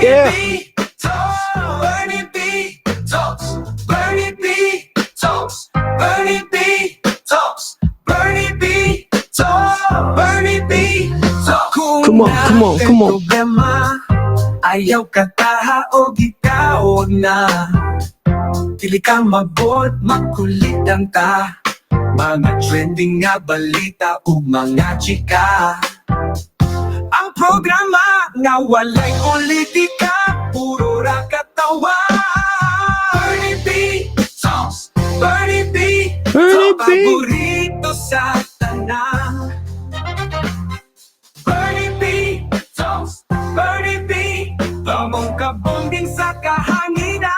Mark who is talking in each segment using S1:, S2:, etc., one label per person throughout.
S1: Yeah.
S2: Bernie B talks. Bernie B talks. Bernie B talks. Bernie B talks. Bernie B talks.
S1: Come on, come on, come on.
S2: Problema, ayaw kataha o gikaon na. Dili ka mabot, makulit ang ta. Mga trending nga balita ug mga chika. Ang programa nga walay politika, puro ra katawa. Bernie B Talks. Bernie B
S1: Bernie
S2: Talks.
S1: B.
S2: Paborito sa tanan. Bernie B Talks. Bernie B Tamong kabonging sa kahanginan.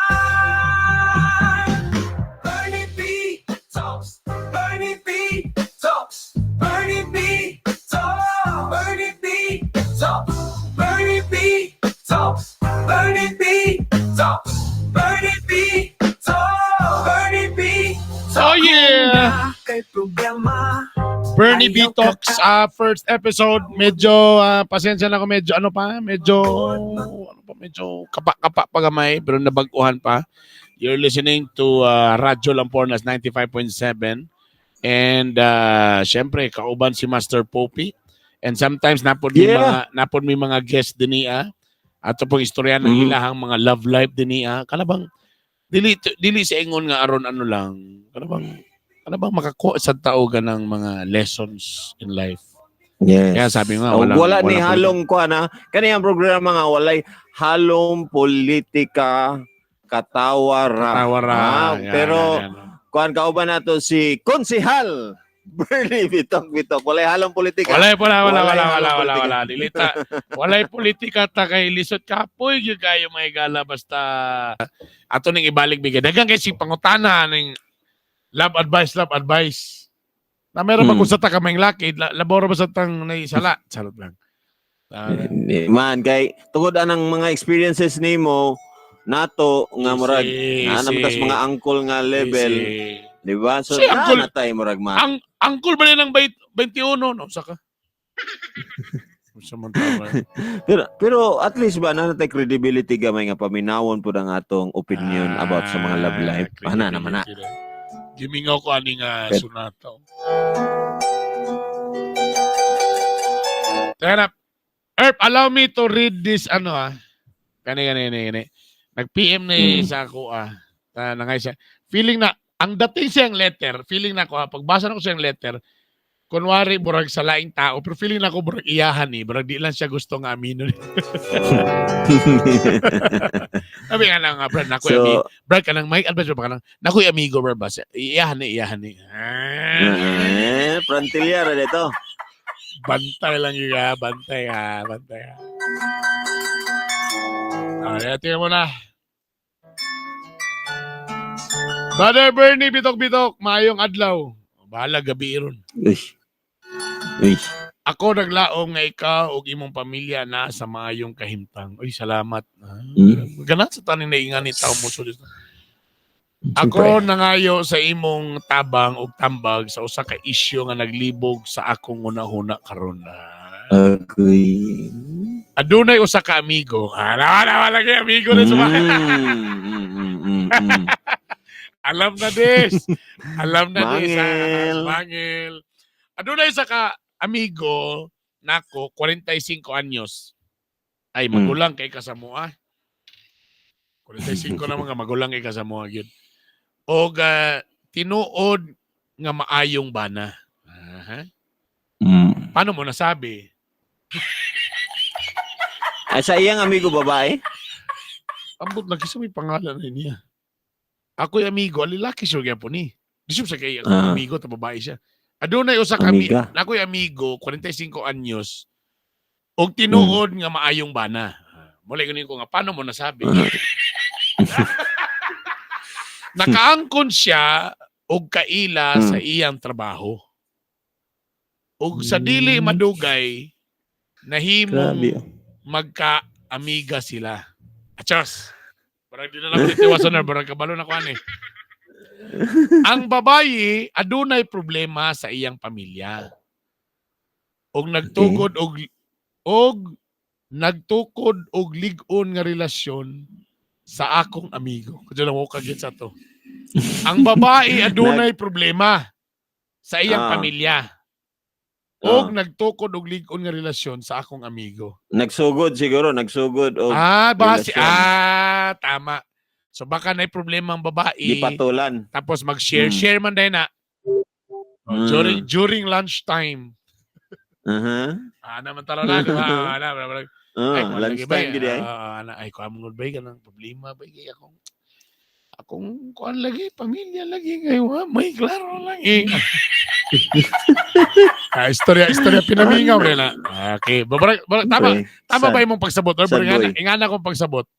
S2: Bernie B Talks. Bernie B Talks. Bernie B Talks. Bernie B Talks. Bernie B Talks. Bernie B Talks. Bernie B Talks. Bernie B Talks.
S3: Oh, yeah.
S2: Kay problema.
S3: Bernie B Talks, first episode. Medyo, pasensya na ako, medyo medyo kapa-kapa pa gamay, pero nabaguhan pa. You're listening to Radyo Lampornas 95.7. And, syempre, kauban si Master Poppy. And sometimes, napod may mga guest din niya. At ito pong istorya ng ilahang mga love life din niya. Kalabang, dili sa ingon nga aron ano lang. Kalabang makakuha sa tao ka ng mga lessons in life.
S1: Yes.
S3: Kaya sabi nga,
S1: wala ni halong ko na. Kaniyang programa nga walay halong politika katawara.
S3: Yan,
S1: pero
S3: yan.
S1: kuan kauban nato si Konsehal Bernie Bitok. Walay halong politika.
S3: Wala.
S1: politika.
S3: Dilita. Walay politika ta kay lisod kapoy gyud kayo may gala basta ato ning ibalik bigay. Daghang kay si pangutana ning love advice. Na meron ba kung sa ta kamay laki, laboro ba sa tang naisala? Charot lang.
S1: Man kay tungod anang mga experiences nimo nato nga murag natas mga angkol nga level, di ba? So
S3: Si uncle-
S1: natay murag man.
S3: Ang cool ba ng 21 no saka. Samantala.
S1: Pero at least ba natay credibility gamay nga paminawon pud ang atong opinion about sa mga love life. Ana naman na.
S3: Gimingaw ko ani nga sunataw. Tara. Erp, allow me to read this Kani. Nag-PM ni sa ako nangay siya. Feeling na ang dating siyang letter, feeling na ko pagbasa na ko siyang letter, kunwari burag sa laing tao, pero feeling na ko burag iyahan burag di lang siya gusto nga amino. Sabi nga lang Brad, nakoy Brad ka nang may advice ba ka nang nakoy amigo Brad ba? Iyahan ni.
S1: Frontier dito.
S3: Bantay lang yun bantay. Tingnan mo na. Brother Bernie, bitok, maayong adlaw. Bahala gabi ron.
S1: Uy.
S3: Ako naglaom nga ikaw ug imong pamilya na sa maayong kahimtang. Uy, salamat. Ganat sa taning naingan ni tao mo sulit. Ako nangayo sa imong tabang ug tambag sa usa ka isyu nga naglibog sa akong una-huna karon.
S1: Okay.
S3: Adunay usa ka amigo. Wala kay amigo na suma. Alam na des. Mangil. Adunay usa ka amigo nako 45 anyos. Ay magulang kay kasamoa. 45 na mga magulang kay kasamoa gyud. Og tinuod nga maayong bana. Paano mo nasabi?
S1: Ay sa iyang amigo babae?
S3: Ambot lagi sa may pangalan na niya. Ako'y amigo, alilaki siya gyapon ni. Di siya kay amigo ta babae siya. Adunay usa ka ako'y amigo 45 anyos. Og tinuod nga maayong bana. Muli kunin ko nga paano mo nasabi? Nakaangkon siya og kaila sa iyang trabaho. Og sa dili madugay nahimong magka-amiga sila. Achos. Parang di na lang titiwasan na. Parang kabalo na ko ani. Ang babae, adunay problema sa iyang pamilya. Og nagtugod og nagtukod og lig-on nga relasyon sa akong amigo. Kung lang mo kagit sa to. Ang babae adunay problema sa iyang pamilya. Og nagtukod og lig-on nga relasyon sa akong amigo.
S1: Nagsugod siguro, nagsugod og
S3: Base.
S1: relasyon.
S3: Tama. So baka na problema ang babae.
S1: Di patulan.
S3: Tapos mag-share man din na. During lunchtime. Naman talo na, di ba?
S1: Lunchtime gid ay.
S3: Ay, ko among ba ka ng problema ba akong kuan lagi, pamilya lagi ngayon, may klaro lang istorya pinamingaw rin na. Okay, tama ba imong pagsabot? Ingana kong pagsabot.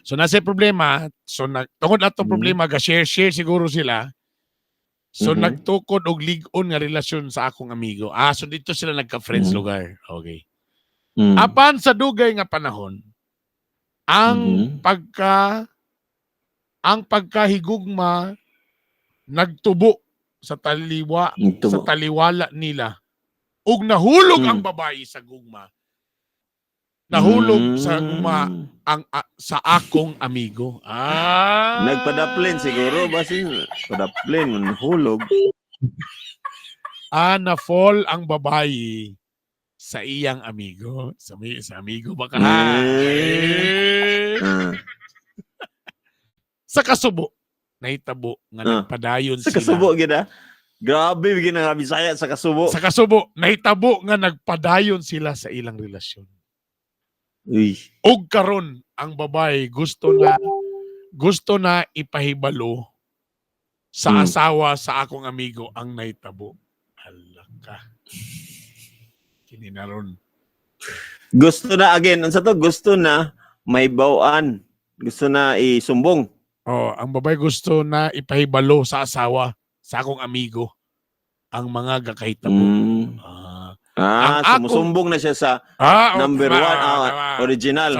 S3: So nasa problema, so tungod na itong problema, share siguro sila. So nagtukod og lig-on nga relasyon sa akong amigo. So dito sila nagka-friends lugar. Okay. Apan sa dugay nga panahon, ang pagkahigugma nagtubo sa taliwala nila. Ug nahulog ang babae sa gugma. Nahulog sa gugma sa akong amigo.
S1: Nagpadaplin siguro basin padaplin hulog.
S3: Na-fall ang babae sa iyang amigo. Sa amigo ba ka? Sa kasubo, nahitabo nga nagpadayon
S1: Sa
S3: sila.
S1: kasubo gina. Grabe bigyan nga Bisaya sa kasubo.
S3: Sa kasubo, nahitabo nga nagpadayon sila sa ilang relasyon.
S1: Uy.
S3: Og karon ang babae gusto na ipahibalo sa asawa sa akong amigo ang nahitabo. Alaka. Kini na ron.
S1: Gusto na again, unsa to? Gusto na may bawaan. Gusto na isumbong.
S3: Ang babae gusto na ipahibalo sa asawa sa akong amigo ang mga gakahitabo.
S1: Sumusumbong na siya sa number 1, original.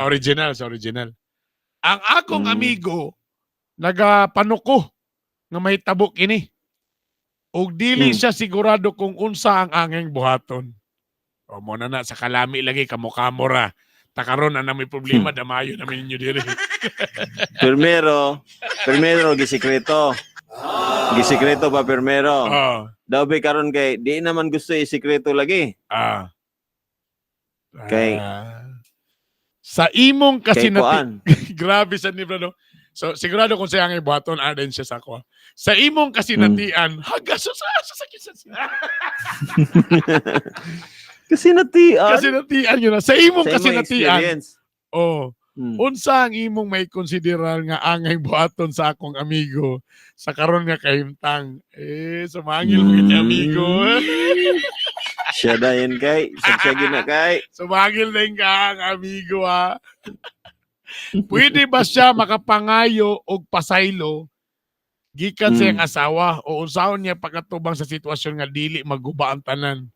S3: Sa original. Ang akong amigo nagapanuko nga may tabo kini. Og dili siya sigurado kung unsa ang angeng buhaton. Mo na sa kalami lagi kamo-kamora. Takaron na may problema damayo namin ninyo diri.
S1: Primero gisikreto. Gisikreto pa primero. Daw ba karon kay di naman gusto isikreto lagi. Kay
S3: sa imong kasi
S1: grabe
S3: sa nibra no. So sigurado kung sa angay buhaton din siya sa ako. Sa imong kasinatian, hagas sa sakit siya. Kasinatian yun na. Sa imong kasinatian. Unsa ang imong may konsiderar nga angay buhaton sa akong amigo sa karon nga kahimtang. Sumangil mo ni amigo.
S1: Siya dayon kay. Sagsagin na kay.
S3: Sumangil din ka ang amigo ha. Pwede ba siya makapangayo og pasaylo gikan sa iyang asawa o unsaon niya pagkatubang sa sitwasyon nga dili maguba ang tanan?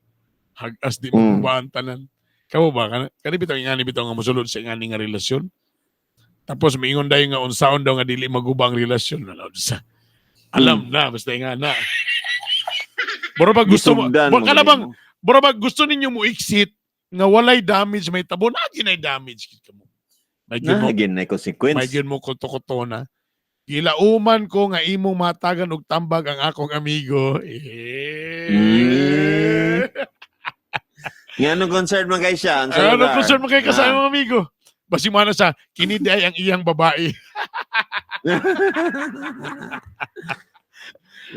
S3: Hagas di maguba ang tanan. Kamo ba? Kani bitaw ingani bitaw nga mosulod sa ingani nga relasyon. Tapos miingon dayon nga unsaon daw nga dili maguba ang relasyon. Alam na basta ingana. Bora gusto mo. Bora gusto ninyo mo exit nga walay damage may tabo na ginay damage kit kamo.
S1: May consequence.
S3: May mo kuto-kuto na. Gilauman ko nga imong matagan og tambag ang akong amigo.
S1: Nga anong concern man kay siya?
S3: Anong concern man kay sa imong amigo? Basi mo na sa kiniday ang iyang babae.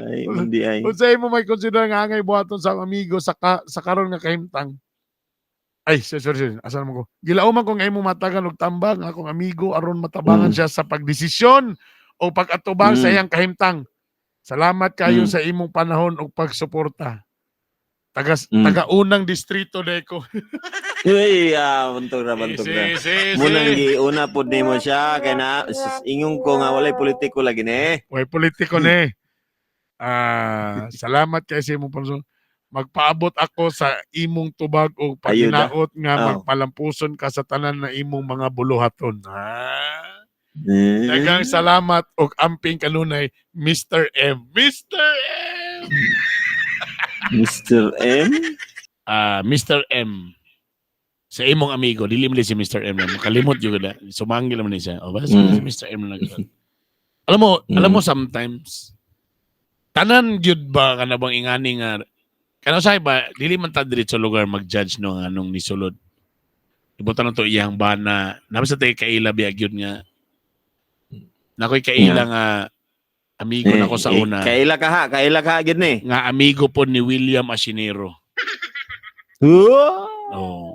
S1: Ay, hindi ay.
S3: Kung sa'yo mo may consider nga angay buhaton sa amigo sa karon nga kahimtang. Ay, sorry. Asan mo ko? Gilauman ko nga imong matagan og tambag ang akong amigo aron matabangan siya sa pagdesisyon o pag-atubang sa iyang kahimtang. Salamat kayo sa imong panahon o pagsuporta. Taga-unang distrito deko.
S1: Uy, bantog na. Munang giuna pod nimo siya kay na ingong ko nga walay politiko lagi ni.
S3: Walay politiko ni. Salamat kay sa imong panahon. Magpaabot ako sa imong tubag o paginaot nga magpalampuson ka sa tanan na imong mga buluhaton. Daghang salamat og amping kanunay, Mr. M. Mr. M!
S1: Mr. M?
S3: Mr. M. sa imong amigo, dili man si Mr. M na makalimot jud na. Sumangil man ni siya. O ba si Mr. M na nagkasal. Alam mo sometimes tanan gyud ba kana bang ingani nga kana say ba dili man ta diretso lugar mag-judge no nga anong nisulod. Ibutan na to iyang bana. Napasa tayo kaila biya gyud nga. Nakoy kaila nga amigo nako sa una.
S1: Kaila ka gid ni.
S3: Nga amigo po ni William Asinero.
S1: Oh.
S3: Oh.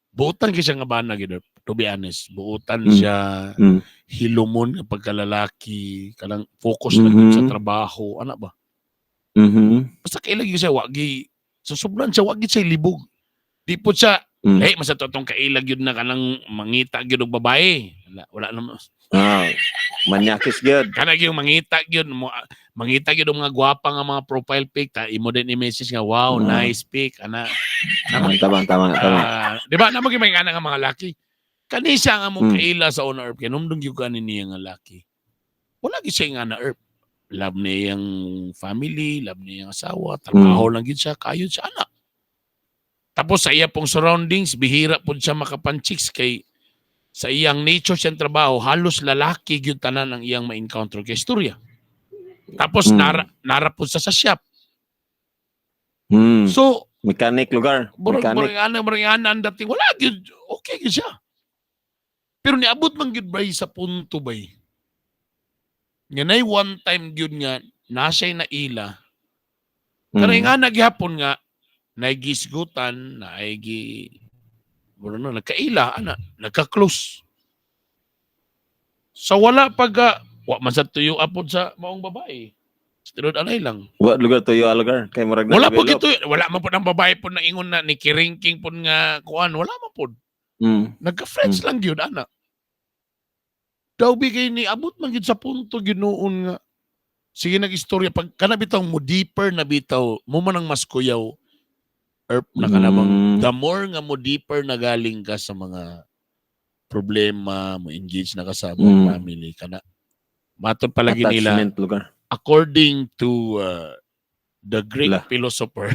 S3: Buutan siya nga bana gid, to be honest. Buutan siya hilumon nga pagkalalaki, kanang focus lang yun sa trabaho, ana ba? Basta kailag siya wagi sa sobrang siya wagi siya libog. Di po siya masa totong kailag yun na kanang mangita gyud og babae. Wala naman.
S1: Manyakis gyud.
S3: Kanang yung mangita gyud mangita gyud mga gwapa nga mga profile pic ta imo din i-message nga wow, nice pic ana.
S1: Tama.
S3: Di ba namang may nga mga laki. Kani siya nga mo kaila sa una herb kay numdong gyud kanin niya nga laki. Wala gyud siya nga na herb. Love niya yung family, love niya yung asawa, trabaho lang gyud siya, kayod siya anak. Tapos sa iya pong surroundings, bihira po siya makapanchiks kay sa iyang nature siyang trabaho, halos lalaki gyud tanan ang iyang ma-encounter kay istorya. Tapos nara po sa shop. So,
S1: mechanic lugar.
S3: Murang-ana ang dating wala gyud okay gyud siya. Pero niabot man gyud bay sa punto bay. Nga one time gyud nga nasay na ila. Kanay nga naghapon nga naigisgutan, nagkaila, nagka-close. So wala pag, wa man sa tuyo apod sa maong babae. Stinod anay lang.
S1: Wa lugar tuyo lugar kay murag
S3: wala po gito, wala man po ng babae po na ingon na ni kiringking po nga kuan, wala man po. Nagka-friends lang gyud ana. Daw bigay ni abot man gyud sa punto ginoon nga. Sige nag-istorya pag kana bitaw mo deeper na bitaw, mo man ang mas kuyaw. Na kanabang the more nga mo deeper na galing ka sa mga problema, mo engage na ka sa mga family kana. Matod palagi nila
S1: lugar.
S3: According to the Greek philosopher.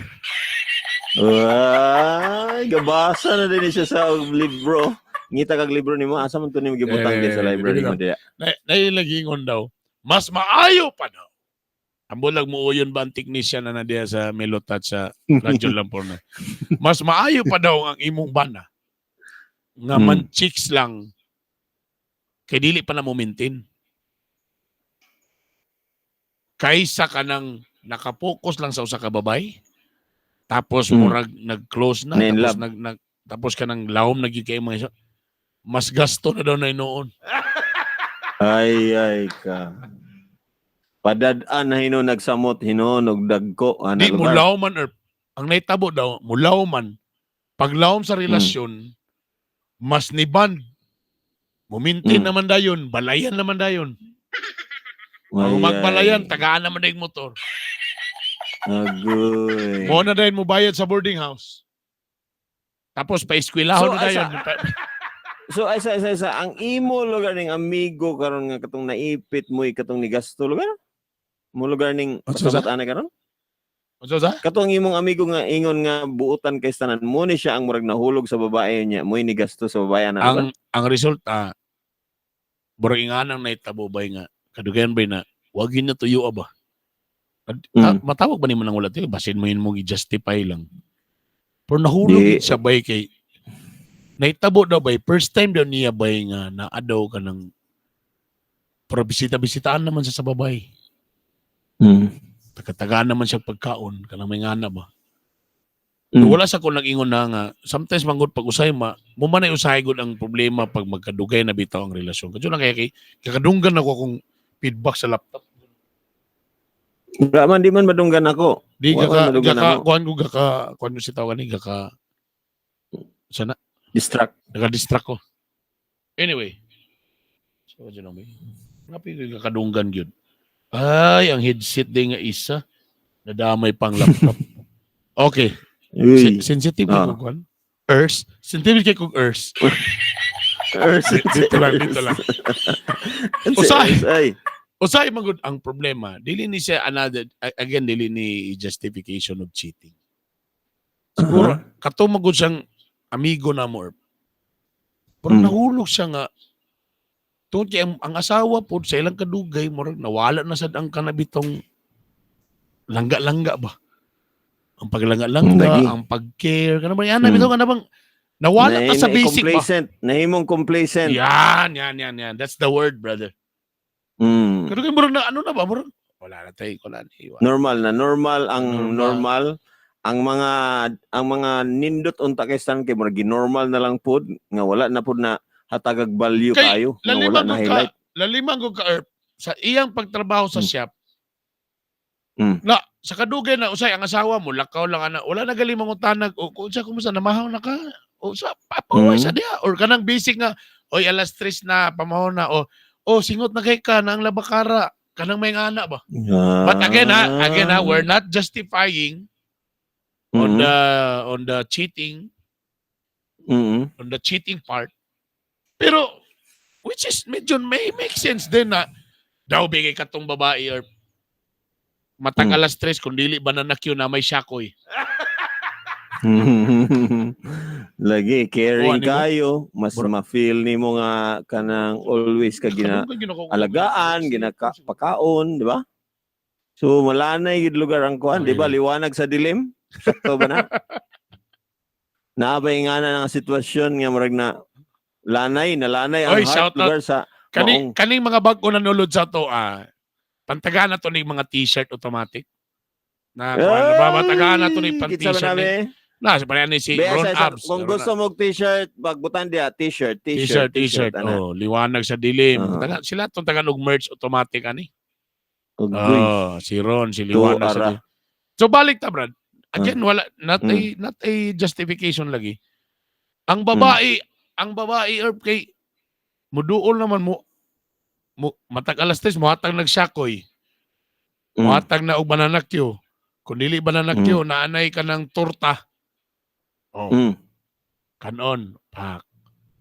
S1: Ay, gabasa na din siya sa libro. Ngita kag libro nimo asa man to nimo gibutang sa library mo diya.
S3: Nailagingon daw. Mas maayo pa daw. Ambulag mo uyon ba ang technician na diya sa Melotat sa Radyo Lampor na. Mas maayo pa daw ang imong bana. Nga man chicks lang kay dili pa na mo maintain. Kaysa ka nang nakapokus lang sa usa ka babay. Tapos murag nag-close na tapos ka nang lawom naging kay mga mas gasto na daw na noon.
S1: Ay ka. Padadaan na hino nagsamot hinunog dagko
S3: Di mulaw man ang naitabo daw mulaw man paglawom sa relasyon mas niban mumintin naman dayon balayan naman dayon. Kung magbalayan tagaan naman dayon motor.
S1: Agoy.
S3: Mo na dayon mo bayad sa boarding house. Tapos pa eskwelahon na dayon.
S1: So isa ang imo lugar ning amigo karon nga katong naipit mo katong ni gasto lugar? Mo lugar ning pasabot ana karon?
S3: Unsa sa?
S1: Katong imong amigo nga ingon nga buutan kay tanan mo ni siya ang murag nahulog sa babae niya, mo ni gasto sa babae ana.
S3: Ang resulta murag inganang naitabo bay nga kadugayan bay na wag na tuyo ba. Matawag ba nimo nang wala tayo basin mo yun mo i-justify lang. Pero nahulog sa bay kay naitabo daw bay, first time daw niya bay nga naadaw ka ng para bisita-bisitaan naman sa babay. Taga-tagaan naman siya pagkaon, kanang may ngana ba. Wala sa ko nag-ingon na nga, sometimes manggod pag usay mo man ay usahay gud ang problema pag magkadugay na bitaw ang relasyon. Kadyo lang kay kakadunggan ako kung feedback sa laptop.
S1: Wala man, di man madunggan ako.
S3: Di kuan si tawag ni sana naka-distract ko. Anyway. So, dyan naman. Napi ko kakadunggan yun. Ay, ang headset din nga isa. Nadamay pang laptop. Okay. Sensitive ko kung Earth. Sensitive kay kung Earth. Dito lang. Usay magud ang problema. Dili ni siya dili ni justification of cheating. Siguro, katong magud siyang amigo na mo, Pero
S1: Mm.
S3: nahulog siya nga. Tungod kay ang asawa po sa ilang kadugay, murag nawala na sad ang kanabitong langga-langga ba? Ang paglangga-langga,
S1: Lagi.
S3: ang pag-care, kanang ba yan, bitaw ka na bang nawala ka sa basic ba?
S1: complacent. Nahimong complacent.
S3: Yan. That's the word, brother.
S1: Mm.
S3: Pero kay murag na ano na ba? Murag, wala na tayo, wala na. Iwan.
S1: Normal ang normal. Ang mga nindot unta kay stan kay murag normal na lang pod nga wala na pod na hatagag value
S3: Kay,
S1: kayo nga wala na highlight.
S3: Lalimang ko ka, Erp, sa iyang pagtrabaho sa
S1: Mm.
S3: shop,
S1: Mm.
S3: na, sa kadugay na, usay, ang asawa mo, lakaw lang, ana, wala na galing mangutanag, o kung siya, kumusta, namahaw na ka, o sa, papaway sa diya, or kanang basic nga, oy, alas 3 na, pamahaw na, o singot na kay ka, na ang labakara, kanang may ngana ba? But again ha, we're not justifying on the cheating, on the cheating part. Pero, which is, medyo may make sense din na, daw bigay ka tong babae or matag alas 3 kung dili ba na nakyo na may syakoy.
S1: Lagi caring
S3: ano mo?
S1: kayo, mas ma-feel nimo nga kanang always ka alagaan, ginapakaon, di ba? So malanay gid lugar ang kuan, di ba? Liwanag sa dilim. Sakto ba na? Naabay nga na nga sitwasyon nga murag na nalanay ang
S3: Oy,
S1: heart
S3: shout out.
S1: lugar sa
S3: Kaning mga bag-o na nulod sa to, pantagaan na to ni mga t-shirt automatic. Na babatagaan na to ni pan-t-shirt ni. Na, sa pala ni si Ron Abs.
S1: Kung gusto mo t-shirt, pagbutan dia t-shirt.
S3: Oh, liwanag sa dilim. Sila itong tagan og merch automatic ani. Oh, si Ron, si liwanag sa dilim. So balik ta, Brad. Again, wala not a justification lagi. Ang babae, Herb, kay muduol naman mo matag alas 3 mo hatag nagsyakoy. Muhatag na og bananakyo. Kung dili bananakyo, naanay ka ng torta. Oh. Kanon, pak.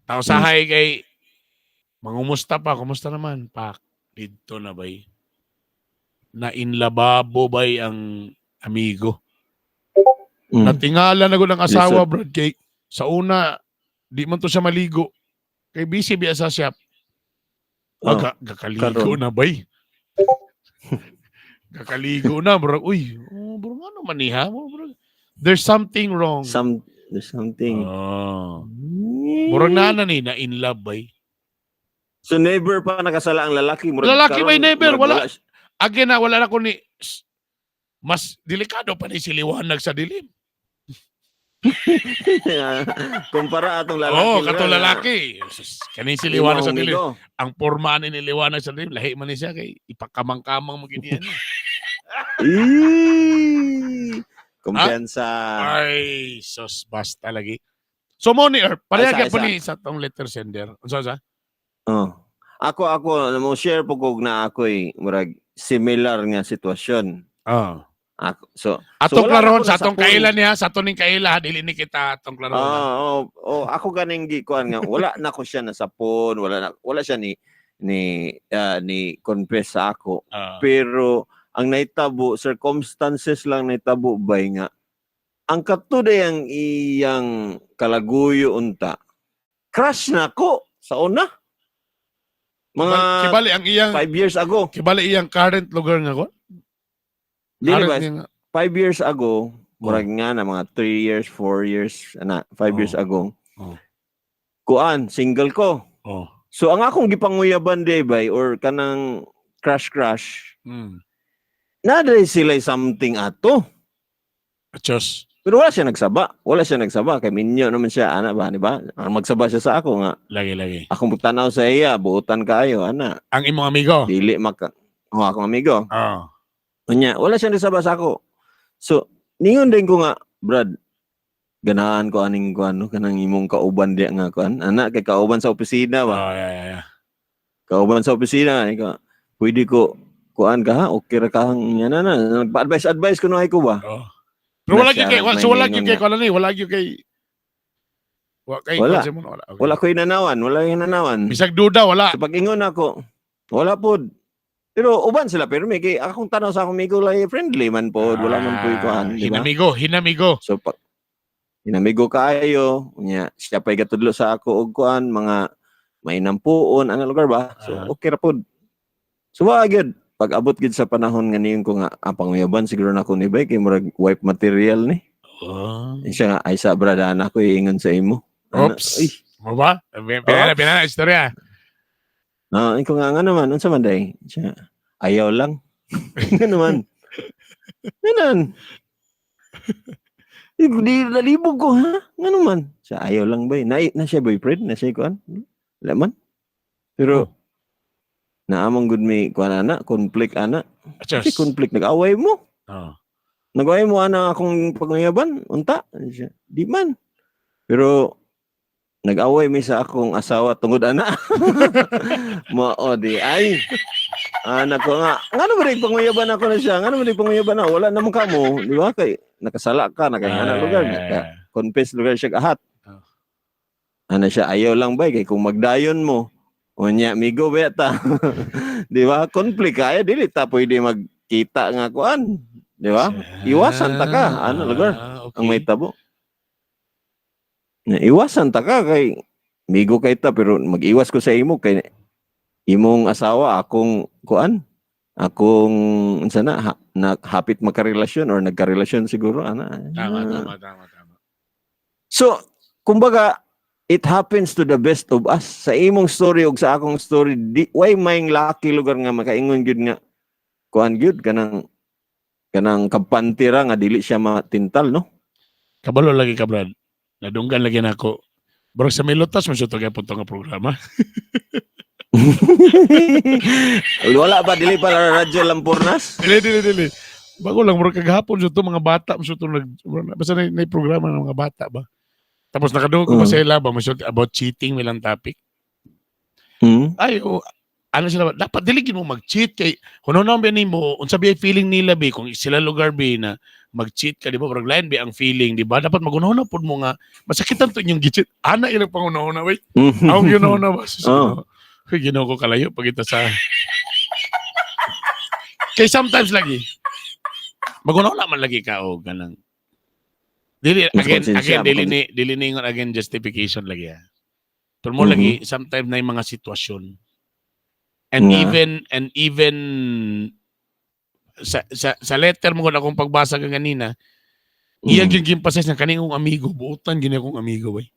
S3: Tao sahay kay mangumusta pa, kumusta naman? Pak. Dito na bay. Na inlababo bay ang amigo. Natingala na ko ng asawa, Brad, kay sa una, di man to siya maligo. Kay busy biya sa shop. Gakaligo na bay. Gakaligo na, bro. Uy, bro, ano maniha mo, bro? There's something wrong.
S1: There's something.
S3: Murag na na in love bay.
S1: So never pa nakasala ang lalaki.
S3: Lalaki bay never. Wala. Again na, wala na ko ni mas delikado pa ni si liwanag sa dilim.
S1: Kumpara atong lalaki.
S3: Katong lalaki. Kanin si liwanag sa dilim. Ang porma ni liwanag sa dilim, lahi man ni siya kay ipakamang-kamang mo giniyan.
S1: Kumpiyansa.
S3: Ay, sos basta lagi. So mo ni Erp, pareha po ni sa tong letter sender. Unsa sa?
S1: Ako mo share po kog na ako'y murag similar nga sitwasyon.
S3: Atong klaron sa atong kaila niya, sa atong kaila dili ni kita atong klaron.
S1: Ako ganing gikuan nga wala na ko siya nasapon, wala siya ni confess sa ako. Pero ang naitabo circumstances lang naitabo bay nga ang katuday ang iyang kalaguyo unta. Crush na ko sa una. Mga
S3: kibali ang iyang
S1: 5 years ago.
S3: Kibali iyang current lugar nga ko.
S1: Dili ba? 5 years ago, murag nga na mga 3 years, 4 years, 5 years ago. Kuan, single ko. So ang akong gipanguyaban day bay or kanang crush. Naday sila something ato.
S3: Achos.
S1: Pero wala siya nagsaba. Kay minyo naman siya, ba, di ba? Magsaba siya sa ako nga.
S3: Lagi.
S1: Akong tanaw sa iya, buutan kayo,
S3: Ang imong amigo?
S1: Dili akong amigo. Unya, wala siya nagsaba sa ako. So, ningon din ko nga, Brad, ganahan ko aning kuan, kanang imong kauban diya nga kuan. Kay kauban sa opisina ba?
S3: Yeah.
S1: Kauban sa opisina, pwede ko kuan ka ha, okay ra ka hang yan na. Advice ko no ay ko ba?
S3: Pero wala gyud kay wala
S1: ko inanawan.
S3: Bisag duda wala.
S1: So pag-ingon ako, wala pod. Pero uban sila pero may kay akong tanaw sa akong amigo lay friendly man pod, wala man po ikuan, di ba?
S3: Hinamigo.
S1: So inamigo kaayo, nya siya pa'y gatudlo sa ako og kuan mga mainampuon ana lugar ba. So okay ra pod. So wa gyud pag abot gid sa panahon nga niyon ko nga panguyaban siguro na ko ni bay kay murag wipe material ni. Siya nga ay sa brada na ko iingon sa imo.
S3: Oops. Mo ba? Pinana istorya.
S1: Ikaw nga naman, unsa man day? Siya, ayaw lang. Nga naman. Ganon. Di nalibog ko, ha? Nga naman. Siya, ayaw lang ba? Na siya boyfriend? Na siya kuan? Laman? Pero, naamang good may kuan ana, conflict ana. Kasi conflict, nag-away mo. Nag-away mo ana akong panguyaban, unta. Siya, di man. Pero, nag-away mi sa akong asawa tungod ana. Mao di ay. Anak ko nga, ngano ba rin panguyaban ako na siya? Ngano ba rin panguyaban na? Wala naman ka mo, di ba? Kay nakasala ka, nakahana lugar, confess lugar siya kahat. Ano siya, ayaw lang ba? Kay kung magdayon mo, unya, migo beta. Di ba? Conflict kaya, dili ta pwede magkita nga kuan. Di ba? Iwasan ta ka. Ano lugar? Ang may tabo. Iwasan ta ka kay migo kay ta pero mag-iwas ko sa imo kay imong asawa akong kuan akong unsa na hapit magkarelasyon or nagkarelasyon siguro ana.
S3: Tama.
S1: So kumbaga it happens to the best of us. Sa imong story ug sa akong story why may lucky lugar nga makaingon gyud nga kuan gyud kanang kapantira nga dili siya matintal no.
S3: Kabalo lagi ka Brad. Nadunggan lagi na ako. Bro, sa Milotas, masyado kaya punto nga programa.
S1: Wala ba? Dili para Radyo Lampurnas?
S3: Dili. Bago lang, bro, kagahapon siya mga bata. Basta na programa ng mga bata ba? Tapos nakadungog ko ba sa ila ba? Masyado about cheating, may lang topic. Ay, ano sila, dapat diligin mo mag-cheat kay kung ano ba mo, unsa ba feeling nila ba kung sila lugar ba na mag-cheat ka, di ba? Parang lain ba ang feeling, di ba? Dapat magunahon po mo nga, masakitan to yung gi-cheat. Ana ilang pangunahon na, wait. Ako ginahon na ba? Ginawa ko kalayo pag ito sa... Kay sometimes lagi, magunahon naman lagi ka o ganang. Again, dili ningon again justification lagi. Pero mo lagi, sometimes na yung mga sitwasyon. And even sa letter mo kung akong pagbasa ka kanina, iyag yung gimpases ng kaningong amigo, buutan gini akong amigo bay.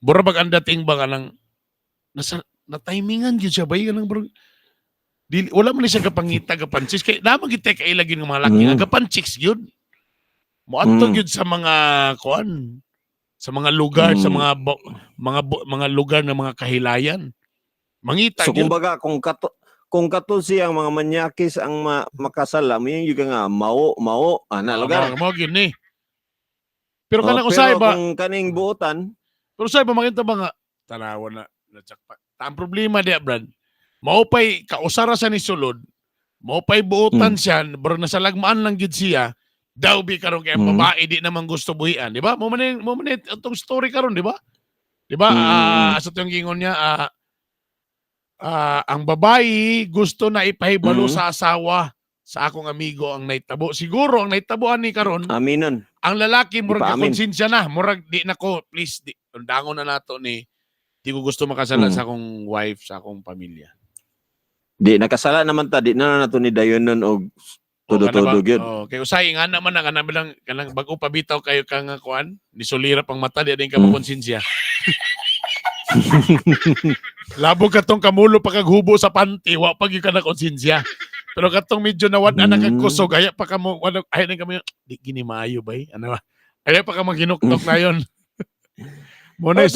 S3: Burabag ang dating ba ka ng na-timingan yun siya bay ka ng bro. Wala man siya kapangita, kapanchicks. Kaya naman kita kailagin ng mga laki nga kapanchicks yun. Muatog yun sa mga kuan, sa mga lugar, sa mga lugar ng mga kahilayan. Mangita
S1: so kumbaga kung kato siyang mga manyakis ang makasala mo yung nga mao ana lugar
S3: mo gyud ni. Pero kanang usay ba
S1: kung kaning buotan
S3: pero usay ba makita ba nga tanawa na natsak. Ang problema diya Brad, mao pay kausara sa ni sulod, mao pay buotan siya, pero nasa lagmaan lang gid siya. Daw bi karon kay babae di naman gusto buhian, di ba? Mo man itong story karon, di ba? Di ba? Sa tong gingon niya ang babae gusto na ipahibalo sa asawa sa akong amigo ang naitabo. Siguro ang naitaboan ni karon.
S1: Aminon.
S3: Ang lalaki murag konsensya na, murag di nako, please di undangon na nato ni di ko gusto makasalan sa akong wife, sa akong pamilya. Di
S1: nakasala naman ta, di na nato ni dayonon og todo gyud.
S3: Kay usay nga naman kanang bago pabitaw kayo kang kuan, ni sulira pang mata di ka makonsensya. Labog katong kamulo pagkaghubo sa panty, wa pag ka na konsensya. Pero katong medyo nawad na kagkusog, aya pa ka mo, ay na kami, di ginimayo ba eh? Ano ba? Aya pa ka maginuktok na yun. Muna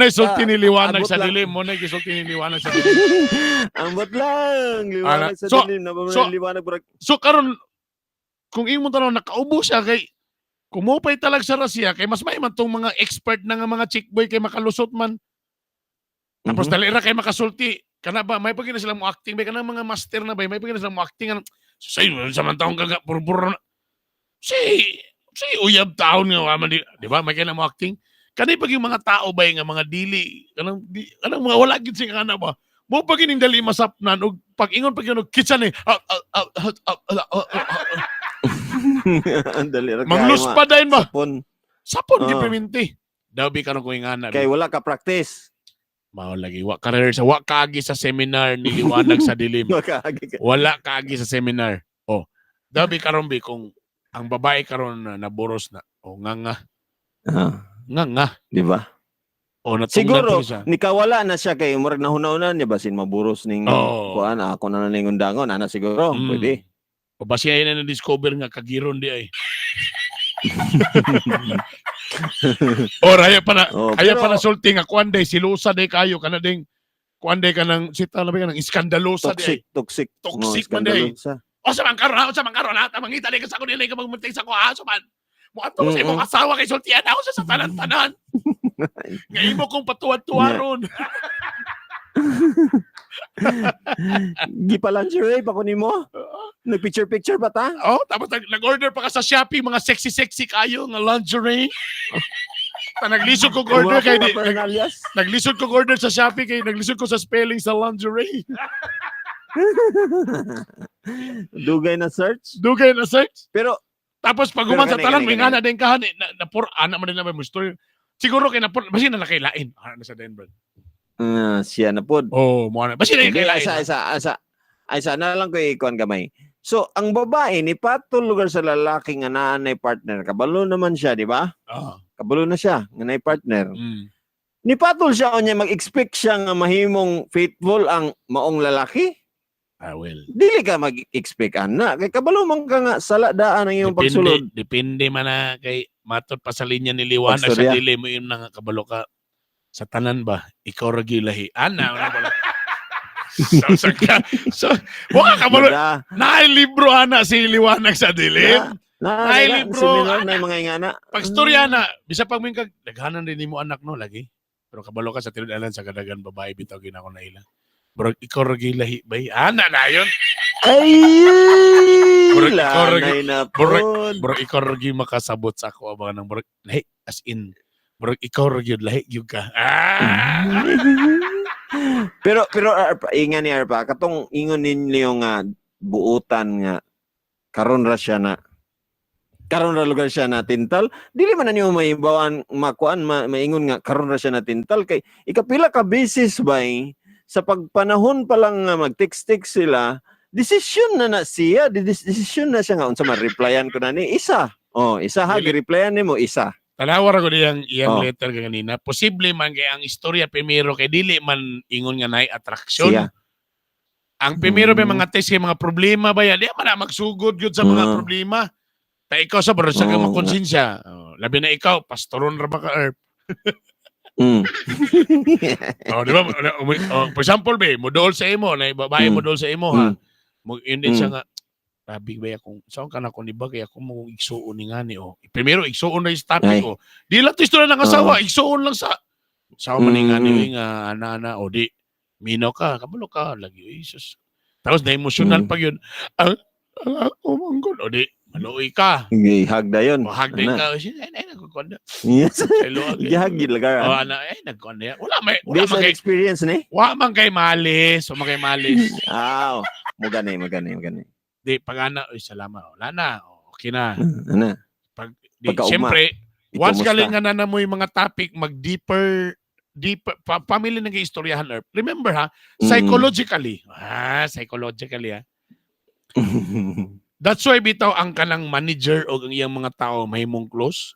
S3: isulti niliwanag sa dilim. Muna isulti niliwanag sa dilim.
S1: Ambot lang. Liwanag sa dilim. Liwanag.
S3: So karon kung imo tanong, nakaubo siya kay kumupay talag sa rasya, kay mas may man tong mga expert na nga mga chick boy kay makalusot man. Tapos talira kay makasulti. Kana ba may pagina sila mo acting bay kana mga master na bay may pagina sila mo acting say samantang kaga puro si uyab taon nga man di ba may kana mo acting kani pag yung mga tao bay nga mga dili kanang mga wala gid sing kana ba mo pagining dali masapnan og pag ingon pag yun kitsa ni
S1: Dali ra
S3: Manglus pa dayon ba?
S1: Sapon.
S3: Sapon
S1: Oo.
S3: gipiminti. Dabi karon ko ingana.
S1: Kay wala ka practice.
S3: Mao lagi wa career sa wa kaagi sa seminar ni Liwanag sa Dilim.
S1: Makaagi ka.
S3: Wala kaagi sa seminar. Oh, dabi karon bi kung ang babae karon na naburos na. Oh, nga.
S1: Di ba?
S3: Oh, natungnan
S1: Siguro
S3: to siya.
S1: nikawala na siya kay murag nahuna-una niya basin maburos ning
S3: Oo.
S1: kuan ako na ningon dangon ana siguro
S3: Mm.
S1: pwede.
S3: O ba siya na discover nga kagiron di ay. Or aya pa na
S1: Oh,
S3: aya
S1: pero-
S3: pa na sulti nga kuan day silusa day kayo kana ding kuan day kanang sita labi kanang iskandalosa di ay.
S1: Toxic.
S3: Toxic
S1: Oh,
S3: man day.
S1: skandalosa.
S3: O sa man karon ha, tamangita day ka sa ko dili ka magmunting sa ko ha, so man. Mo ato sa
S1: Mm-mm.
S3: imong asawa kay sultian ako sa tanan-tanan. Nga imo kong patuwad-tuwaron.
S1: Gipa-lingerie pa ko nimo? Nag-picture pa ta?
S3: Oh, tapos nag-order pa ka sa Shopee mga sexy kayo nga lingerie. Naglisod ko order kay di,
S1: alias.
S3: naglisod ko order sa Shopee kay naglisod ko sa spelling sa lingerie.
S1: Dugay na search.
S3: Dugay na search.
S1: Pero
S3: Tapos pag human sa
S1: Pero
S3: talan,
S1: kani-
S3: may nga na din kahan, na pur, ana man din naman mo story. Siguro kay napur, basi na nakailain. Ano sa Denver?
S1: siya na pod.
S3: Oh, mo na. Basi na
S1: Hindi,
S3: nakailain.
S1: isa na lang ko ikuan gamay. So, ang babae ni patol lugar sa lalaki nga naa nay partner. Kabalo naman siya, di ba?
S3: Ah.
S1: Kabalo na siya nga nay partner.
S3: Mm.
S1: Ni patol siya o niya mag-expect siya nga mahimong faithful ang maong lalaki.
S3: Ah, well.
S1: Dili ka mag-expect ana kay kabalo man ka nga saladaan ang iyong pagsulod.
S3: Depende man na kay matot pa sa linya ni Liwanag
S1: Pagstorya.
S3: sa dili mo yun na nga kabalo ka sa tanan ba ikaw ra gilahi ana wala ba so wala kabalo
S1: Nada,
S3: na libro ana si Liwanag sa dilim Ay,
S1: na,
S3: libro,
S1: seminar na yung mga ingana.
S3: pag storya na bisa pag ming kag daghanan rin nimo anak no lagi pero kabalo ka sa tinudalan sa kadagan babae bitaw ginako na ila bro ikaw ra gilahi bay ana na yun
S1: Ay!
S3: Murag ikaw ra
S1: Lanay na
S3: murag-
S1: pod.
S3: bro ikaw ra gi makasabot sa ako abang nang bro lahi as in bro ikaw ra gyud lahi gyud ka
S1: pero ingan ni Arpa katong ingon ninyo nga buutan nga karon ra lugar siya na tintal dili man na niyo maibawan makuan maingon nga karon ra siya na tintal kay ikapila ka beses bay sa pagpanahon pa lang nga mag-text sila desisyon na siya desisyon na siya nga unsa man replyan ko na ni isa ha
S3: Dili.
S1: gi-replyan nimo isa.
S3: Tanawar ko iyang
S1: Oh.
S3: letter ka kanina. Posible man kay ang istorya primero kay dili man ingon nga nay atraksyon.
S1: Siya.
S3: Ang primero may
S1: Mm.
S3: mga test kay mga problema ba yan? Di man na magsugod gyud sa mga
S1: Ah.
S3: problema. Ta ikaw sa bro sa
S1: Oo,
S3: kang makonsensya. Labi na ikaw pastoron ra ba ka Erp?
S1: Mm.
S3: Oh, di ba? For example, be, modol sa imo, na babae
S1: Mm.
S3: modol sa imo ha.
S1: Mm.
S3: Mo yun din siya nga Sabi ba akong saan ka na ko ni ba kaya ako mo igsuon ni ngani o. Primero igsuon na yung topic
S1: Ay.
S3: o. Di lang to istorya ng asawa, igsuon lang sa man ni ngani
S1: Mm.
S3: we nga ana o di minaw ka, kabalo ka lagi Jesus. Tapos na emotional
S1: Mm.
S3: pag yun. Oh my God, o di maluoy ka.
S1: Gihag dayon.
S3: O hag din
S1: Ana.
S3: ka. Ay nagkukonda.
S1: Yes.
S3: Hello.
S1: Gihag gid lagar.
S3: O ana nagkonda. Wala
S1: Based
S3: man
S1: on
S3: kay
S1: experience ni.
S3: wa man kay malis, o man kay malis.
S1: Magani.
S3: Di pag ana, oy salamat. Wala na. Okay na.
S1: Ana.
S3: Di,
S1: Pagkaugma.
S3: siyempre, once
S1: Ikumusta?
S3: galingan na mo yung mga topic, mag-deeper, family na istoryahan, Erp. Remember ha, psychologically, that's why bitaw ang kanang manager o ang iyang mga tao mahimong close.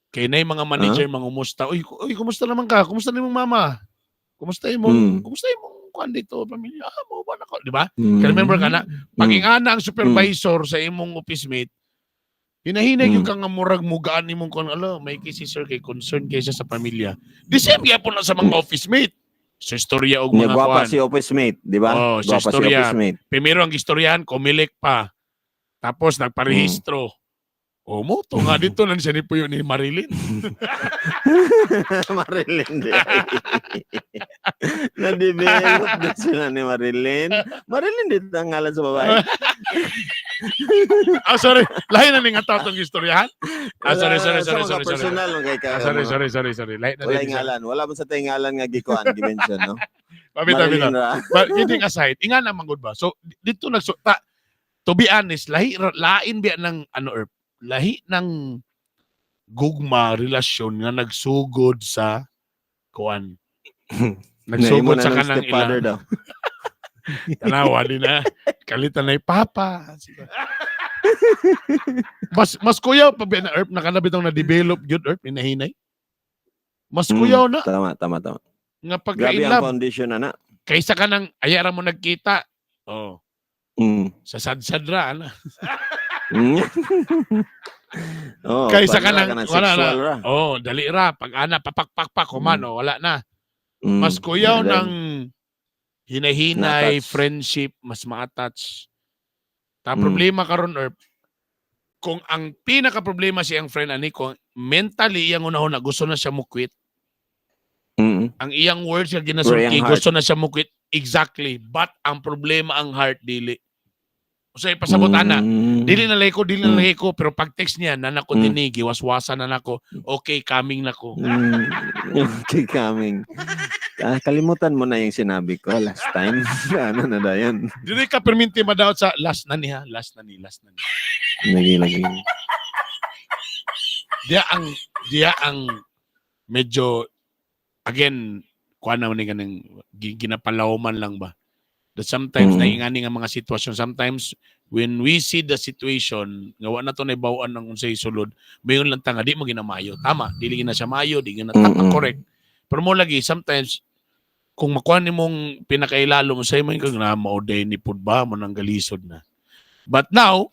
S3: Kaya na yung mga manager, mangumusta, uy, kumusta naman ka? Kumusta na yung mama? Kumusta yung kuan dito, pamilya? Mo ba na ko? Di ba? Kaya remember ka na, pag ingana ang supervisor sa imong office mate, hinahinay yung kang murag mugaan ni mong kung may kisi sir kay concern kaysa sa pamilya. The same gyapon na sa mga office mate. Sa istorya og
S1: Nya
S3: mga
S1: gwapa
S3: kuan.
S1: si office mate, di ba?
S3: Oh, sa
S1: Gwapa si
S3: istorya.
S1: office mate.
S3: Primero ang istoryahan, kumilik pa. Tapos nagparehistro. O mo, to nga dito na siya ni Puyo ni Marilyn.
S1: Marilyn. Na-develop din sila ni Marilyn. Marilyn din ang ngalan sa babae.
S3: Sorry. Lahi na nga tao itong istoryahan. Sorry.
S1: Personal kay ka.
S3: Sorry. Lahi na
S1: Wala
S3: rin siya.
S1: ngalan. Wala man sa tayo ngalan nga gikuan dimension, no?
S3: Pabita.
S1: Marilyn ra.
S3: But kidding aside, inga naman good ba? So, dito to be honest, lain biya ng ano, lahi ng gugma relasyon nga nagsugod sa kuan.
S1: Naimo
S3: Nagsugod
S1: na
S3: sa
S1: ng
S3: kanang
S1: stepfather
S3: ilang
S1: daw.
S3: tanawa din na kalitan na papa. Mas kuyaw pa biya na Erp nakanabitong na develop gyud Erp hinahinay. Mas kuyaw na
S1: Tama.
S3: nga
S1: Grabe
S3: pagka-in
S1: ang
S3: love
S1: foundation na.
S3: kaysa ka nang ayara mo nagkita. Oh, sa sadsad ra ana.
S1: Oh,
S3: Kaysa ka
S1: wala
S3: nang
S1: ng
S3: wala na.
S1: sexual ra.
S3: Oh, dali ra pag ana papakpak kumano wala na. Mas
S1: Mm.
S3: kuyaw
S1: And then,
S3: ng hinahinay,
S1: na-attach.
S3: friendship, mas ma-attach. Ta
S1: Mm.
S3: problema karon Erp, kung ang pinaka-problema siyang friend ani ko, mentally iyang unahon na gusto na siya mo quit. Ang iyang words nga ginasulti,
S1: iyang
S3: gusto na siya mo quit. Exactly. But ang problema ang heart dili. So ipasabot ana, dili na lay ko, pero pag text niya na nako tinig, giwaswasan na nako. Okay, coming nako.
S1: Okay, coming. Kalimutan mo na yung sinabi ko last time. Ano na dayon?
S3: Dili ka perminti madawat sa last na ni.
S1: Lagi.
S3: Dia ang medyo again kuan na ni kanang ginapalawman lang ba. That sometimes naingani nga mga sitwasyon, sometimes when we see the situation nga wa na to naibaw-an ng unsay sulod, mayon lang ta nga di mo ginamayo. Tama, dili na siya mayo, di gina tama, correct. Pero mo lagi sometimes kung makuha nimong pinakailalo mo sa imo kang na mauday ni pud ba mo nang galisod na. But now,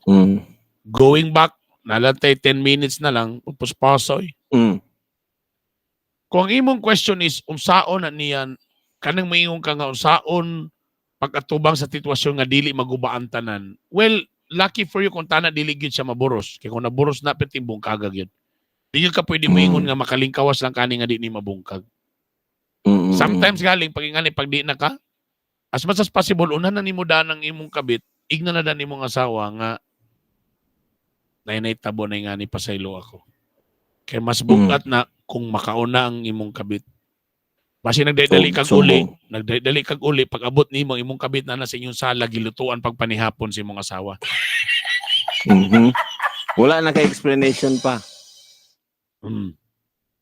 S3: going back, nalantay 10 minutes na lang, puspasoy. Kung ang imong question is, unsaon na niyan, kanang maingong ka nga, unsaon pag-atubang sa sitwasyon nga dili magubaan tanan. Well, lucky for you kung tana dili gyud siya maburos. Kaya kung naburos na petimbong kagag yun. Di ka pwede moingon nga makalingkawas lang kani nga di ni mabungkag. Sometimes galing, pag di na ka, as much as possible, una na nimo daan ang imong kabit, igna na dan imong asawa nga naitabo na nga ni pasaylo ako. Kaya mas bukat na kung makauna ang imong kabit. Basi nagdadali kag uli, pag abot nimo imong kabit na sa inyong sala, gilutuan pagpanihapon sa imong asawa.
S1: Wala na kay explanation pa.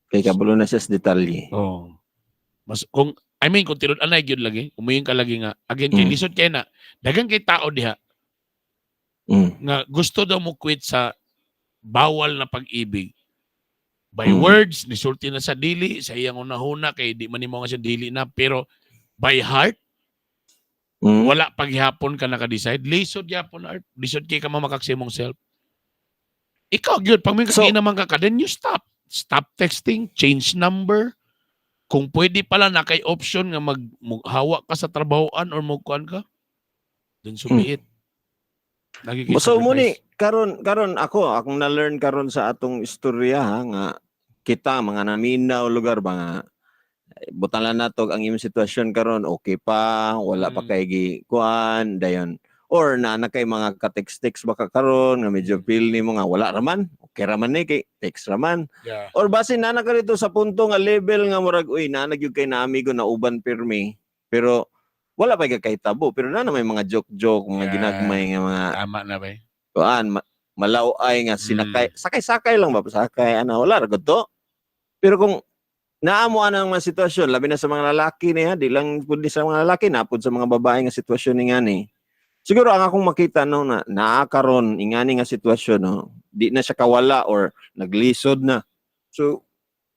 S1: Kay kabulo na siya sa detalye.
S3: Oh. Mas kung kung tilod anay gyud lagi, umuyon ka lagi nga again kay lisod kay na daghang kay tao diha nga gusto daw mo quit sa bawal na pag-ibig. By words, nisulti na sa dili, sa iyang unahuna, kay di man nimo nga siya dili na, pero by heart, wala paghihapon ka naka-decide, lisod yapon art, lisod kay ka mamakaksimong self. Ikaw, yun, pag may kakinaman ka, then you stop. Stop texting, change number. Kung pwede pala na kay option nga maghawa ka sa trabahoan or magkuhan ka, then so be it.
S1: So muni karon akong na-learn karon sa atong istorya nga kita mga naminaw lugar ba nga butalan nato ang imong sitwasyon karon okay pa wala pa kay gikuan dayon or na kay mga ka-text baka karon nga medyo feel nimo nga wala raman okay raman ni kay text raman or basin na ka dito sa punto nga level nga murag uy na nagyud kay na amigo na uban pirmi pero wala pa kay tabo pero na may mga joke mga ginagmay nga mga
S3: tama na ba
S1: kuan malaway nga sinakay sakay lang ba sakay wala ra gud to pero kung naamo ang mga sitwasyon labi na sa mga lalaki niya di lang pud sa mga lalaki napud sa mga babae nga sitwasyon ni ngani siguro ang akong makita na naakaron ingani nga sitwasyon di na siya kawala or naglisod na so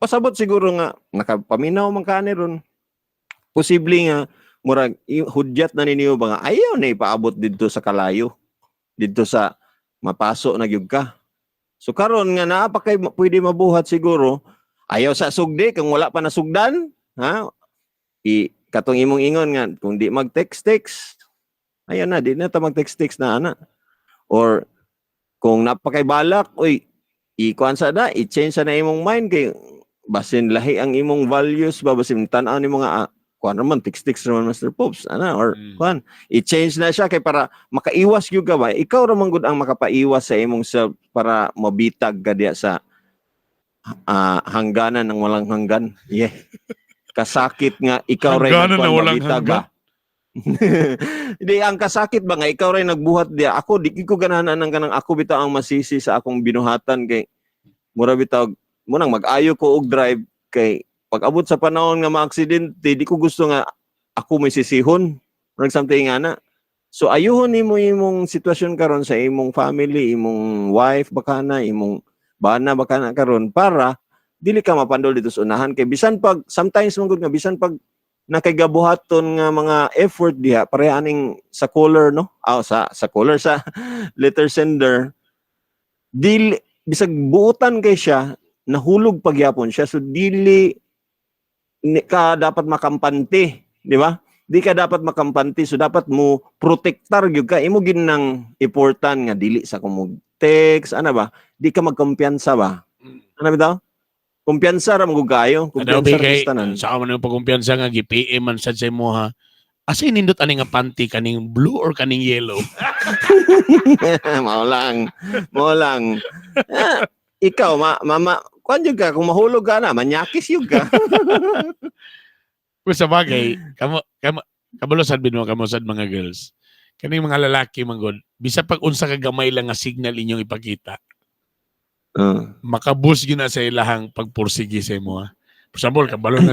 S1: pasabot siguro nga nakapaminaw man kani ron posible nga murag hudyat na ninyo ba nga ayaw na ipaabot dito sa kalayo dito sa mapaso na gyud ka so karon nga naa pa kay pwede mabuhat siguro ayaw sa sugdi kung wala pa nasugdan katong imong ingon nga kung di mag-text ayaw na di na ta mag-text na ana or kung napakay balak ikuan sa da i-change sa na imong mind kay basin lahi ang imong values ba basin tan-aw nimo nga kuan naman text naman Master Pops or kuan i-change na siya kay para makaiwas gyud ka ba ikaw ra man gud ang makapaiwas sa imong self para mabitag ka diya sa hangganan ng walang hanggan kasakit nga ikaw ra
S3: hangganan
S1: ang
S3: na walang
S1: mabitag
S3: hanggan?
S1: Hindi, ang kasakit ba nga, ikaw rin nagbuhat diya. Ako, di ko ganahanan ng kanang ako bitaw ang masisi sa akong binuhatan kay mura bitaw, munang mag-ayo ko og drive kay pag abot sa panahon nga maaksidente, di ko gusto nga ako may sisihon. Murag something nga na. So ayuhon nimo imong sitwasyon karon sa imong family, imong wife baka na, imong bana baka na karon para dili ka mapandol dito sa unahan kay bisan pag sometimes mong nga bisan pag nakagabuhaton nga mga effort diha parehaning sa caller no sa caller sa letter sender dili bisag buutan kay siya nahulog pagyapon siya so dili ka dapat makampante di ba di ka dapat makampante so dapat mo protektar gyud ka imo gid nang important nga dili sa kumog text ana ba di ka magkumpiyansa ba ana bitaw kumpiyansa ra magugayo, kumpiyansa ra sa tanan.
S3: Sa amo nang pagkumpiyansa nga gi-PM man sad sa imo ha. Asa nindot ani nga panty kaning blue or kaning yellow?
S1: Mao lang. Ikaw mama, kuan jud ka kung mahulog ka na, manyakis yun ka.
S3: Kung sa bagay, kabalo sad bin mo kamo sad mga girls. Kaning mga lalaki manggod, bisa pag unsa ka gamay lang nga signal inyong ipakita. Makabus gina sa ilahang pagpursigi sa imo ha. For example, kabalo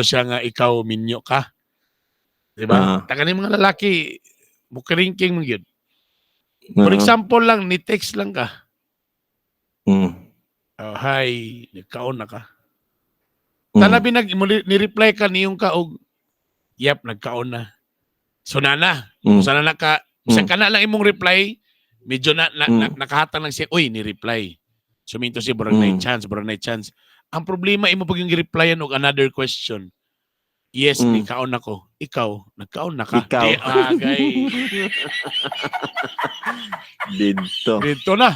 S3: siya nga ikaw minyo ka. Di ba? Taka ni mga lalaki mukiringking man gyud. For example lang ni text lang ka. Hi, nagkaon na ka. Tanabi ni-reply ka niyong ka og yep, nagkaon na. So nana, sana naka sa kana lang imong reply, medyo nakahatang lang siya, uy, ni-reply. Suminto si barang na chance. Ang problema, imo pag yung replyan og another question. Yes, nagkaon ako. Ikaw, nagkaon na ka.
S1: Ikaw. Dito
S3: na.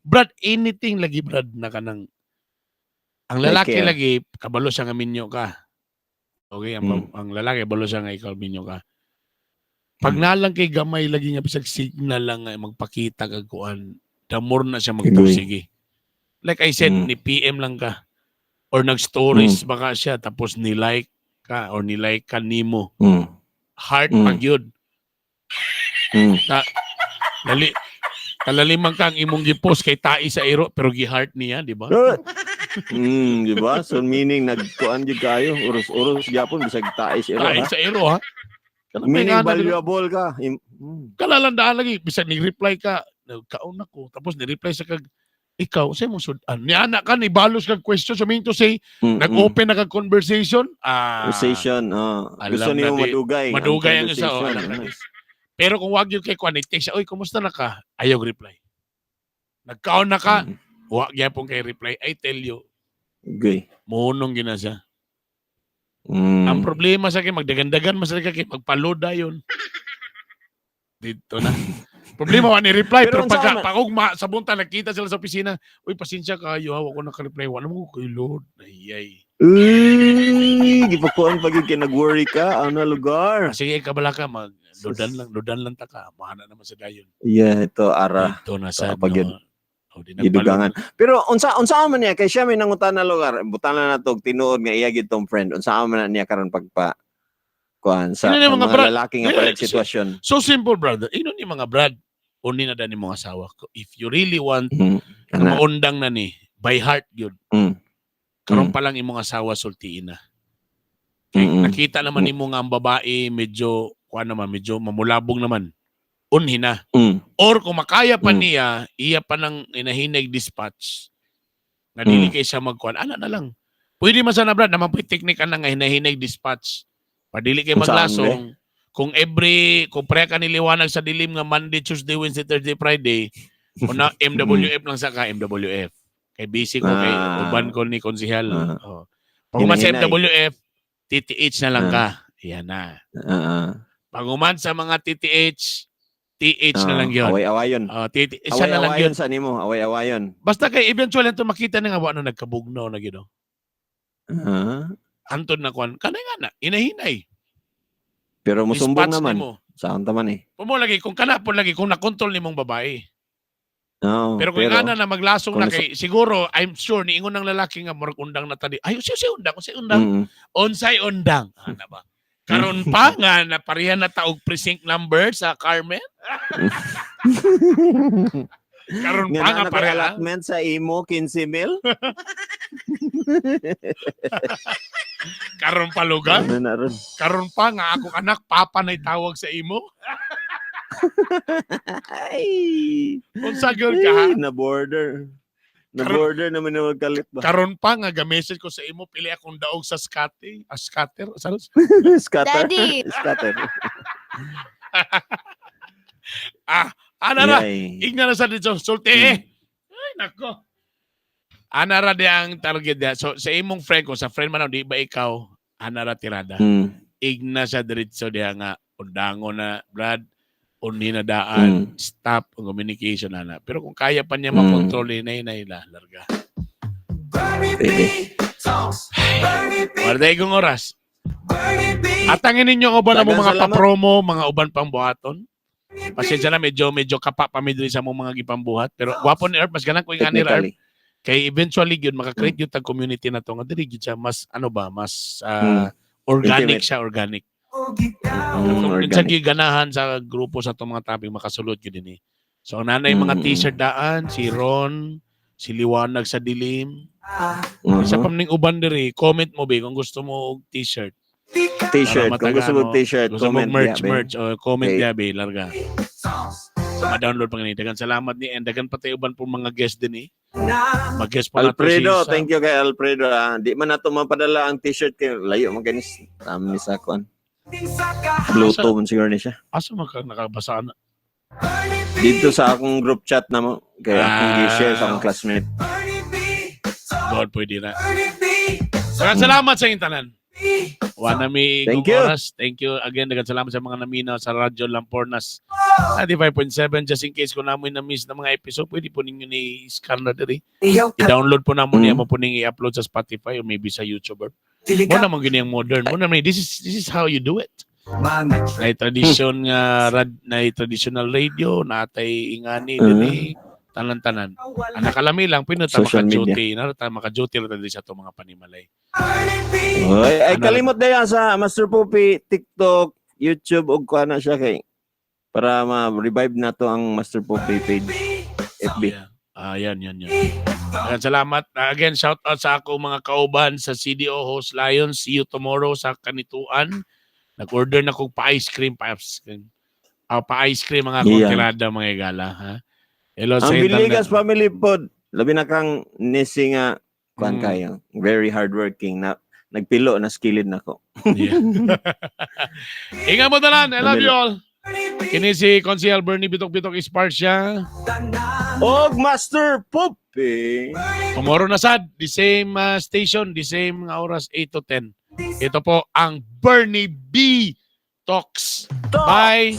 S3: Brad, anything lagi, Brad, na ka ng... Ang lalaki lagi, kabalo siya nga minyo ka. Okay, ang lalaki, kabalo siya nga ikaw minyo ka. Pag nalang kay gamay lagi nga, bisag signal lang nga, magpakita kag kuan. Damor na siya magpursige. Like I said, ni PM lang ka. Or nag-stories baka siya, tapos ni-like ka, or ni-like ka nimo. Heart pag yun. Kalaliman ka ang imong gipost kay tai sa ero, pero gi-heart niya, di ba?
S1: Di ba? So meaning, nagkuan yun kayo, uros-uros gyapon bisag tai sa ero.
S3: Tai sa ero, ha?
S1: Meaning valuable ka.
S3: Kalalandaan lagi, bisag ni-reply ka, nagkaon ako. Tapos ni-reply sa kag, ikaw, say mo sudan. Ni anak ka, ni balos kag question. So mean to say, nag-open na kag conversation.
S1: Conversation, gusto niyo madugay.
S3: Madugay ang isa. Pero kung wag yung kay Kwan, i-text siya, oy, kumusta na ka? Ayaw reply. Nagkaon na ka, wag yapon kay reply. I tell you,
S1: okay.
S3: Munong gina siya. Ang problema sa akin, magdagandagan mas kay magpaloda yun. Dito na. Problema wa ni reply pero pag ugma sa bunta nakita sila sa opisina, uy pasensya kayo ha, wako naka-reply wa namo ko Lord. Ayay.
S1: Gipakuan pag kay nag-worry ka ana lugar.
S3: Sige kabala ka mag ludan lang ta ka, mahana naman sa dayon.
S1: Yeah, ito ara.
S3: Ito na sa
S1: pagid. Gidugangan. Pero unsa man niya kay siya may nangutan na lugar, butana na tog tinuod nga iya gid tong friend. Unsa man niya karon pagpa kuan sa mga lalaki nga palit sitwasyon.
S3: So simple brother. Ino ni mga brad uni na dani mga asawa ko. If you really want na maundang na ni by heart yun. Karon pa lang imong asawa sultiin na. Nakita naman imo nga ang babae medyo kuan naman medyo mamulabog naman. Unhi na. Or kung makaya pa niya, iya pa nang inahinay dispatch. Na dili kay siya magkuan, ana na lang. Pwede man sana brad naman pwede technique na nga hinahinay dispatch. Padili kay maglasong. Kung kung pre ka niliwanag sa dilim nga Monday, Tuesday, Wednesday, Thursday, Friday, una MWF lang sa ka, MWF. Kay basic ko kay uban ko ni konsehal. Pag uman sa MWF, TTH na lang ka. Yan na. Pag uman sa mga TTH, TH na lang yun.
S1: Away-awayon.
S3: Isa na lang yun.
S1: Sa nimo, away-awayon.
S3: Basta kay eventually ito makita na nga ano nagkabugnaw na gino. Anton na kuan, kanay nga na, inahinay.
S1: Pero musumbong naman. Saan taman eh.
S3: Pumo lagi, kung kanapon lagi, kung nakontrol ni mong babae.
S1: No,
S3: pero kung nga na maglasong na kay, siguro, I'm sure, niingon ng lalaki nga, marag undang na tadi. Ayaw siya undang, unsay undang. Unsay undang. Ano ba? Karon pa nga naparihan na taog precinct number sa Carmen. Karon
S1: Nga
S3: pa
S1: na
S3: nga pareha.
S1: allotment sa imo 15,000.
S3: Karon pa lugar.
S1: Ano na ron?
S3: Karon pa nga ako anak papa na tawag sa imo.
S1: Ay.
S3: Unsa gyud ka ha?
S1: Na border. Na border naman na magkalit ba?
S3: Karon pa nga ga-message ko sa imo pili akong daog sa scatter. Scatter? Saan?
S1: Scatter.
S4: Daddy.
S1: Scatter.
S3: Ana ra.
S1: Yay.
S3: Igna na sa dito. Sulti eh. Ay nako. Ana ra di ang target dia. So sa imong friend ko sa friend man di ba ikaw ana ra tirada. Igna sa diretso diha nga undango na Brad undi na daan stop ang communication ana. Pero kung kaya pa niya makontrol inay larga.
S2: Bernie B Talks. Bernie B.
S3: Warday kong oras.
S2: Bernie B.
S3: Atangin ninyo ang uban na
S1: Daghang
S3: mga
S1: salamat.
S3: pa-promo, mga uban pang buhaton. Pasensya na medyo kapa pa midri sa mong mga gipambuhat pero gwapo ni Earth mas ganang ko ingani ra Earth.
S1: Technically.
S3: Kay eventually yun makakreate yung tag community na to nga diri gyud siya mas mas
S1: Intimate.
S3: organic siya, organic. Minsan
S1: Organic.
S3: gyud ganahan sa grupo sa itong mga topic makasulod gyud dinhi. So ang nanay mga t-shirt daan si Ron, si Liwanag sa Dilim. Isa pa ning uban diri, comment mo ba kung gusto mo og t-shirt.
S1: T-shirt.
S3: Para
S1: Kung gusto mo
S3: matagano,
S1: t-shirt,
S3: Gusto mo
S1: comment
S3: merch,
S1: niya,
S3: merch, o comment
S1: Okay.
S3: niya, be, larga. Ma-download pa ganito. Dagan salamat ni and dagan pati uban po mga guest din eh. Mag-guest pa na to
S1: Alfredo,
S3: si
S1: thank you kay Alfredo. Di man nato mapadala ang t-shirt kay layo man ganis. Ni sa kon. Bluetooth man siguro ni siya.
S3: Asa nakabasa na?
S1: Dito sa akong group chat na mo kay akong
S3: Ah.
S1: gi-share sa akong classmate.
S3: God, pwede na. Dagan salamat sa intanan. Wala mi
S1: Thank
S3: kung
S1: you.
S3: oras. Thank you again. Dagan salamat sa mga naminaw sa Radyo Lampornas 95.7. Just in case kung namoy na-miss na mga episode, pwede po ninyo ni-scan na diri. I-download po namo niya mo po ning i-upload sa Spotify or maybe sa YouTube. Mo naman gini ang modern. Mo naman this is how you do it. Na tradisyon nga na traditional radio natay ingani dili tanan-tanan. Ang nakalami lang pinata
S1: Social
S3: maka-duty na maka-duty ra dili sa to mga panimalay.
S1: Oy, ay
S3: Ano?
S1: kalimot na yan sa Master Poopy, TikTok, YouTube ug kuha na siya kay para ma-revive na to ang Master Poopy page FB.
S3: Yeah. Yan. Again, salamat. Again, shout out sa ako mga kauban sa CDO Host Lions. See you tomorrow sa Kanituan. Nag-order na kong pa-ice cream. Pa-ice cream mga akong
S1: Yeah.
S3: tirada mga igala. Ha? Hello
S1: Ang
S3: sa
S1: Biligas
S3: internet.
S1: family pod, labi na kang nisi nga kuan
S3: Mm.
S1: kayo. Very hardworking na nagpilo na skilled nako.
S3: Yeah. Ingat mo tanan. I love you all. Kini si Consiel Bernie Bitok-Bitok Spark siya.
S1: Og Master Poopy.
S3: Tomorrow na sad. The same station. The same oras 8 to 10. Ito po ang Bernie B Talks. Bye.